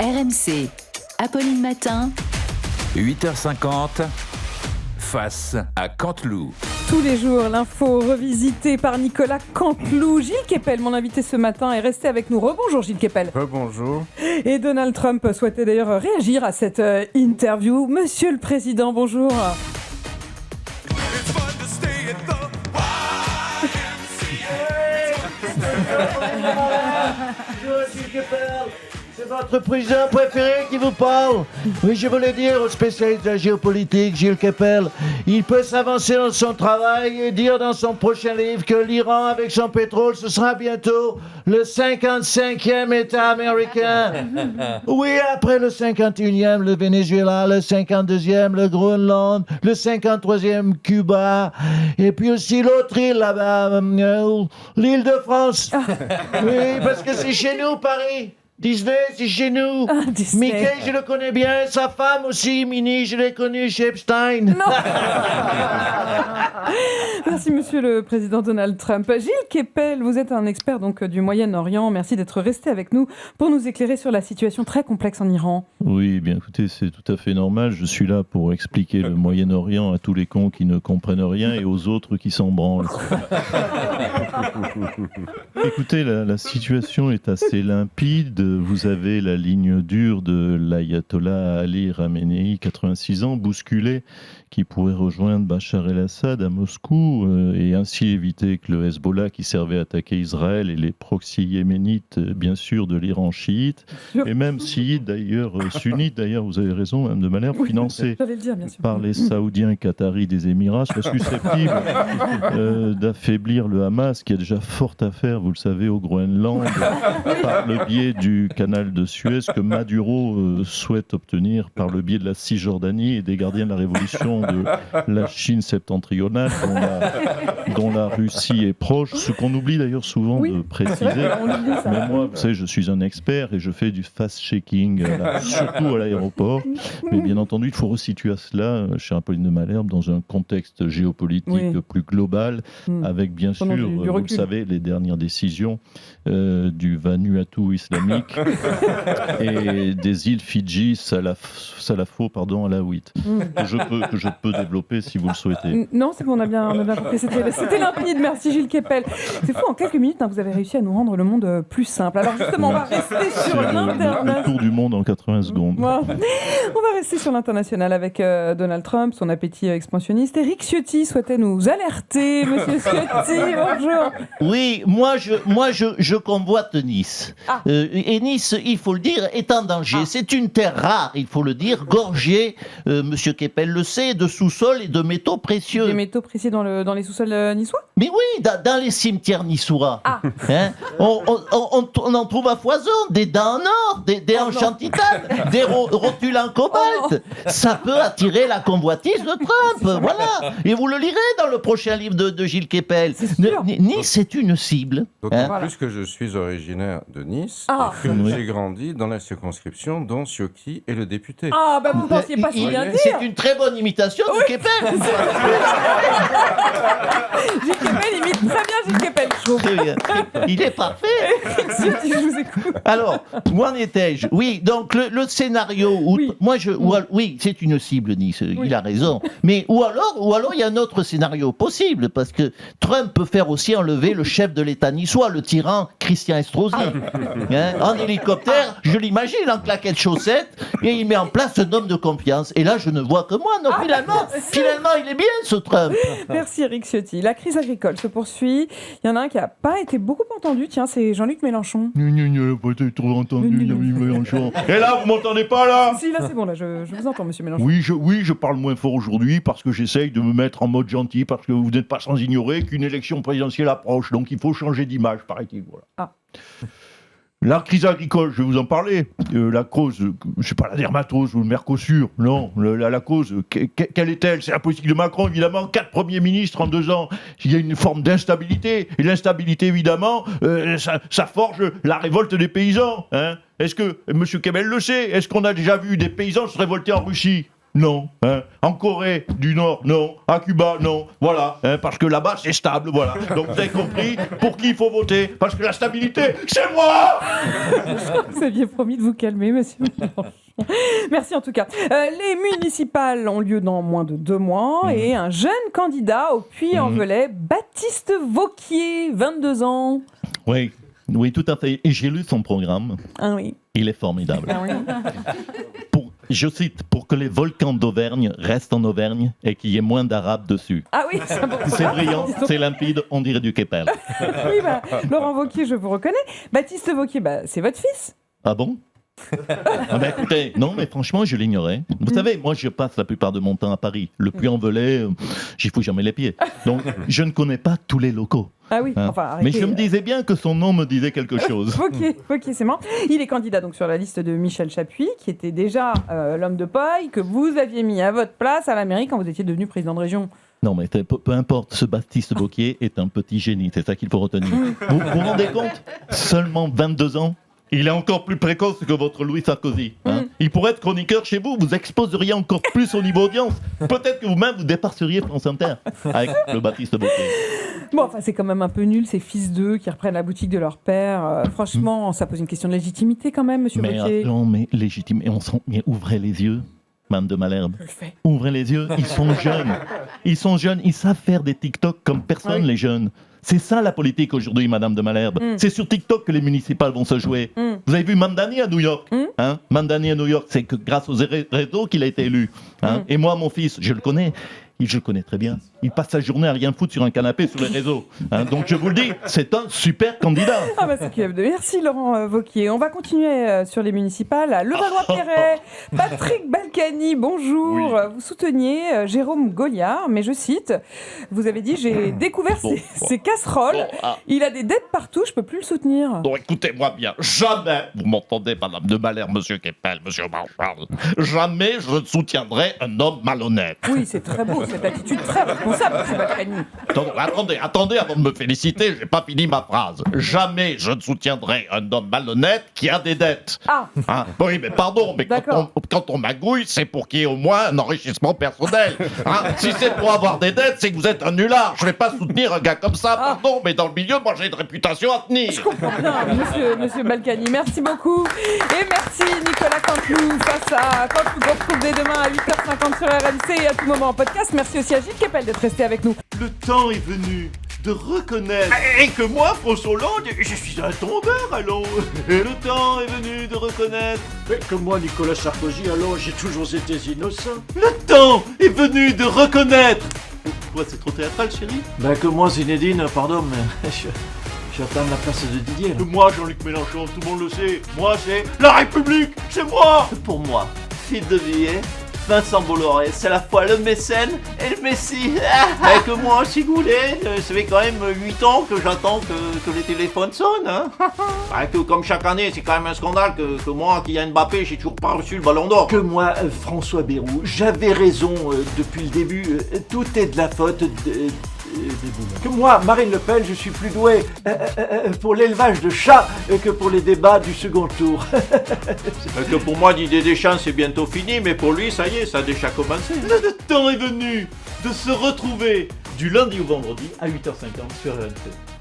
RMC, Apolline Matin. 8h50, face à Canteloup. Tous les jours, l'info revisitée par Nicolas Canteloup. Gilles Kepel, mon invité ce matin, est resté avec nous. Rebonjour Gilles Kepel. Rebonjour. Et Donald Trump souhaitait d'ailleurs réagir à cette interview. Monsieur le Président, bonjour. C'est votre président préféré qui vous parle. Oui, je voulais dire au spécialiste de la géopolitique, Gilles Kepel, il peut s'avancer dans son travail et dire dans son prochain livre que l'Iran, avec son pétrole, ce sera bientôt le 55e État américain. Oui, après le 51e, le Venezuela, le 52e, le Groenland, le 53e, Cuba, et puis aussi l'autre île là-bas, l'île de France. Oui, parce que c'est chez nous, Paris. Disney, c'est chez nous. Disney. Mickey, je le connais bien. Sa femme aussi, Minnie, je l'ai connue chez Epstein. Non. Merci Monsieur le Président Donald Trump. Gilles Kepel, vous êtes un expert donc du Moyen-Orient. Merci d'être resté avec nous pour nous éclairer sur la situation très complexe en Iran. Oui, bien écoutez, c'est tout à fait normal. Je suis là pour expliquer le Moyen-Orient à tous les cons qui ne comprennent rien et aux autres qui s'en branlent. Écoutez, la situation est assez limpide. Vous avez la ligne dure de l'ayatollah Ali Khamenei, 86 ans, bousculé, qui pourrait rejoindre Bachar el-Assad à Moscou et ainsi éviter que le Hezbollah, qui servait à attaquer Israël, et les proxys yéménites, bien sûr, de l'Iran chiite, et même chiites d'ailleurs, sunnites d'ailleurs, vous avez raison, même de manière financée par les Saoudiens qataris des Émirats, soient susceptibles d'affaiblir le Hamas, qui a déjà fort à faire, vous le savez, au Groenland, par le biais du canal de Suez que Maduro souhaite obtenir par le biais de la Cisjordanie et des gardiens de la révolution de la Chine septentrionale, dont la Russie est proche, ce qu'on oublie d'ailleurs souvent de préciser. Mais moi, vous savez, je suis un expert et je fais du fast-checking, surtout à l'aéroport. Mais bien entendu, il faut resituer à cela, cher Apolline de Malherbe, dans un contexte géopolitique plus global, avec bien sûr, vous le savez, les dernières décisions du Vanuatu islamique et des îles Fidji, Salafo, alaouites. Que je peux développer si vous le souhaitez. Non, c'est bon, on a bien compris. C'était limpide. Merci Gilles Kepel. C'est fou, en quelques minutes, vous avez réussi à nous rendre le monde plus simple. Alors justement, on va rester sur l'international. Le tour du monde en 80 secondes. On va rester sur l'international avec Donald Trump, son appétit expansionniste. Éric Ciotti souhaitait nous alerter. Monsieur Ciotti, bonjour. Oui, moi je convoite Nice. Et Nice, il faut le dire, est en danger. C'est une terre rare, il faut le dire, gorgée, Monsieur Kepel le sait, de sous-sols et de métaux précieux. Des métaux précieux dans les sous-sols niçois ? Mais oui, dans les cimetières niçois. On en trouve à foison, des dents en or, des hanches en titane, des rotules en cobalt. Ça peut attirer la convoitise de Trump, voilà. Et vous le lirez dans le prochain livre de Gilles Kepel. Nice est une cible. D'autant plus que je suis originaire de Nice et que j'ai grandi dans la circonscription dont Ciotti est le député. Vous ne pensiez pas si bien dire. C'est une très bonne imitation de Kepel. Gilles Kepel imite très bien Gilles Kepel. Très bien. Il est parfait. Je vous écoute. Alors, où en étais-je ? Oui, donc le scénario où oui, c'est une cible, Nice, il a raison. Mais ou alors il y a un autre scénario possible, parce que Trump peut faire aussi enlever le chef de l'État niçois, le tyran Christian Estrosi. En hélicoptère, je l'imagine en claquettes chaussettes, et il met en place un homme de confiance. Et là, je ne vois que moi. Non, finalement, il est bien, ce Trump. Merci Éric Ciotti. La crise agricole se poursuit. Il y en a un qui n'a pas été beaucoup entendu. Tiens, c'est Jean-Luc Mélenchon. Il n'a pas été trop entendu, Jean-Luc Mélenchon. Et là, vous m'entendez pas, là ? Si, là, c'est bon, là, je vous entends, monsieur Mélenchon. Oui, je parle moins fort aujourd'hui parce que j'essaye de me mettre en mode gentil, parce que vous n'êtes pas sans ignorer qu'une élection présidentielle approche. Donc, il faut changer d'image, paraît-il. Voilà. La crise agricole, je vais vous en parler. La cause, je sais pas, la dermatose ou le Mercosur. Non, la cause, quelle est-elle ? C'est la politique de Macron, évidemment. 4 premiers ministres en 2 ans. Il y a une forme d'instabilité. Et l'instabilité, évidemment, ça forge la révolte des paysans. Est-ce que M. Kepel le sait ? Est-ce qu'on a déjà vu des paysans se révolter en Russie ? Non. En Corée du Nord, non. À Cuba, non. Voilà. Parce que là-bas, c'est stable, voilà. Donc vous avez compris pour qui il faut voter. Parce que la stabilité, c'est moi. Vous aviez promis de vous calmer, monsieur Mélenchon. Merci en tout cas. Les municipales ont lieu dans moins de 2 mois et un jeune candidat au Puy-en-Velay, Baptiste Vauquier, 22 ans. Oui, tout à fait. Et j'ai lu son programme. Ah oui. Il est formidable. Ah oui. Je cite, pour que les volcans d'Auvergne restent en Auvergne et qu'il y ait moins d'Arabes dessus. Ah oui, c'est bon. C'est brillant, c'est limpide, on dirait du Keppel. Oui, Laurent Wauquiez, je vous reconnais. Baptiste Vauquier, c'est votre fils. Ah bon? Écoutez, non, mais franchement, je l'ignorais. Vous savez, moi, je passe la plupart de mon temps à Paris. Le Puy-en-Velay, j'y fous jamais les pieds. Donc, je ne connais pas tous les locaux. Ah oui, enfin, arrêtez. Mais je me disais bien que son nom me disait quelque chose. Vauquier, c'est marrant. Il est candidat donc sur la liste de Michel Chappuis, qui était déjà l'homme de paille, que vous aviez mis à votre place à la mairie quand vous étiez devenu président de région. Non, mais peu importe, ce Baptiste Vauquier est un petit génie, c'est ça qu'il faut retenir. Vous vous rendez compte? Seulement 22 ans. Il est encore plus précoce que votre Louis Sarkozy. Il pourrait être chroniqueur chez vous, vous exposeriez encore plus au niveau audience. Peut-être que vous-même vous dépasseriez France Inter avec le Baptiste Vauquier. Bon, enfin, c'est quand même un peu nul, ces fils d'eux qui reprennent la boutique de leur père. Franchement, ça pose une question de légitimité quand même, monsieur Vauquier. Non, mais légitime. Mais ouvrez les yeux, Madame de Malherbe. Je le fais. Ouvrez les yeux, ils sont jeunes. Ils savent faire des TikTok comme personne, les jeunes. C'est ça la politique aujourd'hui, Madame de Malherbe. C'est sur TikTok que les municipales vont se jouer. Vous avez vu Mamdani à New York Mamdani à New York, c'est que grâce aux réseaux qu'il a été élu. Et moi, mon fils, je le connais. Je le connais très bien. Il passe sa journée à rien foutre sur un canapé sur les réseaux. Donc je vous le dis, c'est un super candidat. Merci Laurent Wauquiez. On va continuer sur les municipales. À Levallois-Perret, Patrick Balkany, bonjour. Oui. Vous souteniez Jérôme Gauliard, mais je cite, vous avez dit, j'ai découvert ses casseroles. Il a des dettes partout, je peux plus le soutenir. Donc écoutez-moi bien, jamais, vous m'entendez, Madame de Malherbe, Monsieur Keppel, Monsieur Marchal, jamais je ne soutiendrai un homme malhonnête. Oui, c'est très beau. Cette attitude très responsable, M. Balkany. Attendez, avant de me féliciter, j'ai pas fini ma phrase. Jamais je ne soutiendrai un homme malhonnête qui a des dettes. Oui, mais pardon, mais quand on magouille, c'est pour qu'il y ait au moins un enrichissement personnel. Si c'est pour avoir des dettes, c'est que vous êtes un nulard. Je vais pas soutenir un gars comme ça, pardon, mais dans le milieu, moi j'ai une réputation à tenir. Je comprends bien, monsieur Balkany. Merci beaucoup. Et merci Nicolas Canteloup. Face à Canteloup, qu'on retrouve dès demain à 8h50 sur RMC et à tout moment en podcast. Merci aussi à Gilles Keppel d'être resté avec nous. Le temps est venu de reconnaître et que moi, François Hollande, je suis un tombeur, allons. Le temps est venu de reconnaître que moi, Nicolas Sarkozy, alors j'ai toujours été innocent. Le temps est venu de reconnaître. Quoi, c'est trop théâtral, chérie? Que moi, Zinedine, pardon, mais j'attends la place de Didier. Que moi, Jean-Luc Mélenchon, tout le monde le sait. Moi, c'est la République, c'est moi. Pour moi, Philippe de Villiers, Vincent Bolloré, c'est à la fois le mécène et le messie. Que moi aussi, Goulet, ça fait quand même 8 ans que j'attends que les téléphones sonnent. Que comme chaque année, c'est quand même un scandale que moi, Kylian Mbappé, j'ai toujours pas reçu le ballon d'or. Que moi, François Bayrou, j'avais raison depuis le début. Tout est de la faute que moi, Marine Le Pen, je suis plus doué pour l'élevage de chats que pour les débats du second tour. Que pour moi, Didier Deschamps, c'est bientôt fini, mais pour lui, ça y est, ça a déjà commencé. Le temps est venu de se retrouver du lundi au vendredi à 8h50 sur RMC.